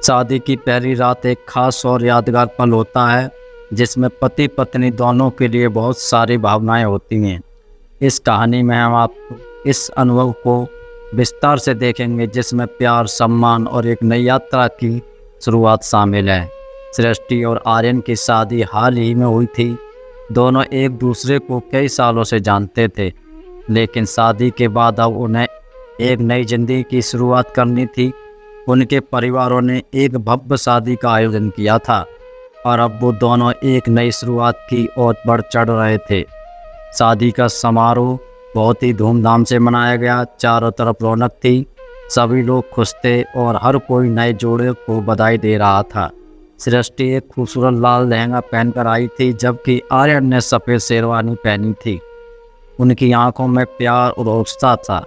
शादी की पहली रात एक खास और यादगार पल होता है जिसमें पति पत्नी दोनों के लिए बहुत सारी भावनाएं होती हैं। इस कहानी में हम आपको इस अनुभव को विस्तार से देखेंगे जिसमें प्यार, सम्मान और एक नई यात्रा की शुरुआत शामिल है। सृष्टि और आर्यन की शादी हाल ही में हुई थी। दोनों एक दूसरे को कई सालों से जानते थे, लेकिन शादी के बाद अब उन्हें एक नई जिंदगी की शुरुआत करनी थी। उनके परिवारों ने एक भव्य शादी का आयोजन किया था और अब वो दोनों एक नई शुरुआत की ओर बढ़ चढ़ रहे थे। शादी का समारोह बहुत ही धूमधाम से मनाया गया। चारों तरफ रौनक थी, सभी लोग खुश थे और हर कोई नए जोड़े को बधाई दे रहा था। सृष्टि एक खूबसूरत लाल लहंगा पहनकर आई थी, जबकि आर्यन ने सफ़ेद शेरवानी पहनी थी। उनकी आंखों में प्यार और उत्साह था।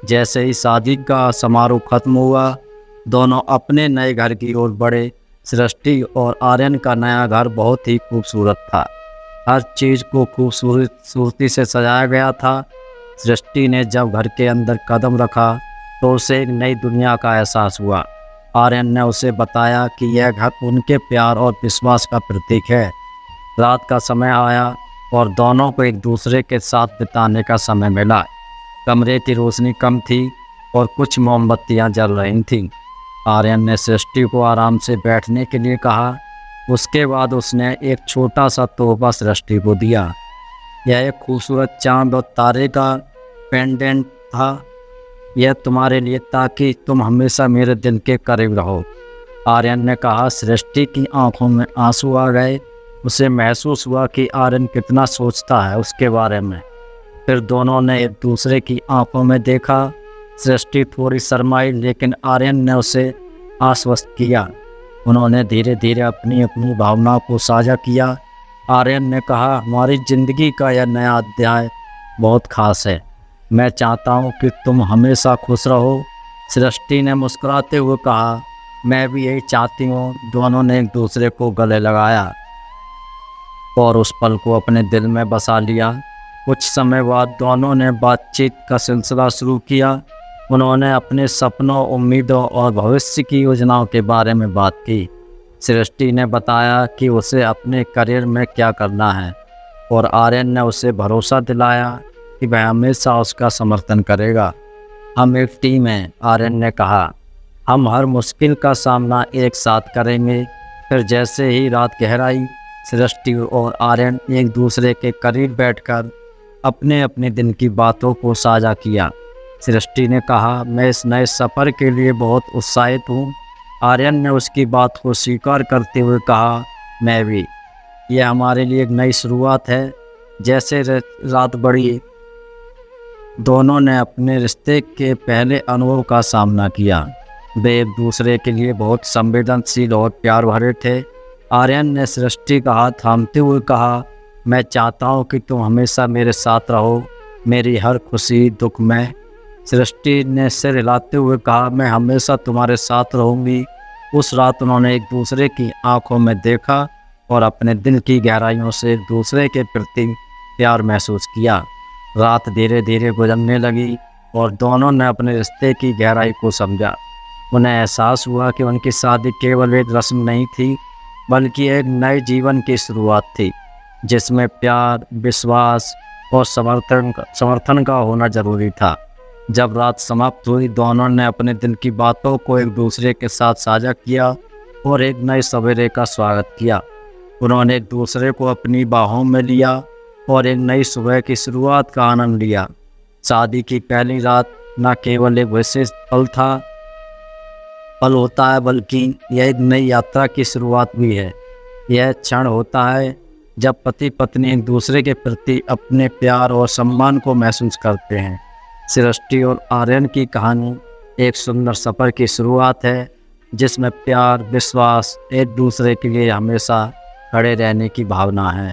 जैसे ही शादी का समारोह खत्म हुआ, दोनों अपने नए घर की ओर बढ़े। सृष्टि और आर्यन का नया घर बहुत ही खूबसूरत था। हर चीज़ को खूबसूरती से सजाया गया था। सृष्टि ने जब घर के अंदर कदम रखा तो उसे एक नई दुनिया का एहसास हुआ। आर्यन ने उसे बताया कि यह घर उनके प्यार और विश्वास का प्रतीक है। रात का समय आया और दोनों को एक दूसरे के साथ बिताने का समय मिला। कमरे की रोशनी कम थी और कुछ मोमबत्तियां जल रही थीं। आर्यन ने सृष्टि को आराम से बैठने के लिए कहा। उसके बाद उसने एक छोटा सा तोहफा सृष्टि को दिया। यह एक खूबसूरत चांद और तारे का पेंडेंट था। यह तुम्हारे लिए, ताकि तुम हमेशा मेरे दिल के करीब रहो, आर्यन ने कहा। सृष्टि की आंखों में आंसू आ गए। उसे महसूस हुआ कि आर्यन कितना सोचता है उसके बारे में। फिर दोनों ने एक दूसरे की आंखों में देखा। सृष्टि थोड़ी शर्माई, लेकिन आर्यन ने उसे आश्वस्त किया। उन्होंने धीरे धीरे अपनी अपनी भावनाओं को साझा किया। आर्यन ने कहा, हमारी ज़िंदगी का यह नया अध्याय बहुत खास है। मैं चाहता हूँ कि तुम हमेशा खुश रहो। सृष्टि ने मुस्कुराते हुए कहा, मैं भी यही चाहती हूँ। दोनों ने एक दूसरे को गले लगाया और उस पल को अपने दिल में बसा लिया। कुछ समय बाद दोनों ने बातचीत का सिलसिला शुरू किया। उन्होंने अपने सपनों, उम्मीदों और भविष्य की योजनाओं के बारे में बात की। सृष्टि ने बताया कि उसे अपने करियर में क्या करना है और आर्यन ने उसे भरोसा दिलाया कि वह हमेशा उसका समर्थन करेगा। हम एक टीम हैं, आर्यन ने कहा। हम हर मुश्किल का सामना एक साथ करेंगे। फिर जैसे ही रात गहराई, सृष्टि और आर्यन एक दूसरे के करीब बैठकर अपने अपने दिन की बातों को साझा किया। सृष्टि ने कहा, मैं इस नए सफ़र के लिए बहुत उत्साहित हूँ। आर्यन ने उसकी बात को स्वीकार करते हुए कहा, मैं भी। यह हमारे लिए एक नई शुरुआत है। जैसे रात बढ़ी, दोनों ने अपने रिश्ते के पहले अनुभव का सामना किया। वे एक दूसरे के लिए बहुत संवेदनशील और प्यार भरे थे। आर्यन ने सृष्टि का हाथ थामते हुए कहा, मैं चाहता हूँ कि तुम हमेशा मेरे साथ रहो, मेरी हर खुशी दुख में। सृष्टि ने सिर हिलाते हुए कहा, मैं हमेशा तुम्हारे साथ रहूँगी। उस रात उन्होंने एक दूसरे की आंखों में देखा और अपने दिल की गहराइयों से एक दूसरे के प्रति प्यार महसूस किया। रात धीरे धीरे गुजरने लगी और दोनों ने अपने रिश्ते की गहराई को समझा। उन्हें एहसास हुआ कि उनकी शादी केवल एक रस्म नहीं थी, बल्कि एक नए जीवन की शुरुआत थी, जिसमें प्यार, विश्वास और समर्थन का होना जरूरी था। जब रात समाप्त हुई, दोनों ने अपने दिल की बातों को एक दूसरे के साथ साझा किया और एक नए सवेरे का स्वागत किया। उन्होंने एक दूसरे को अपनी बाहों में लिया और एक नई सुबह की शुरुआत का आनंद लिया। शादी की पहली रात न केवल एक विशेष पल होता है, बल्कि यह एक नई यात्रा की शुरुआत भी है। यह क्षण होता है जब पति पत्नी एक दूसरे के प्रति अपने प्यार और सम्मान को महसूस करते हैं। सृष्टि और आर्यन की कहानी एक सुंदर सफ़र की शुरुआत है, जिसमें प्यार, विश्वास, एक दूसरे के लिए हमेशा खड़े रहने की भावना है।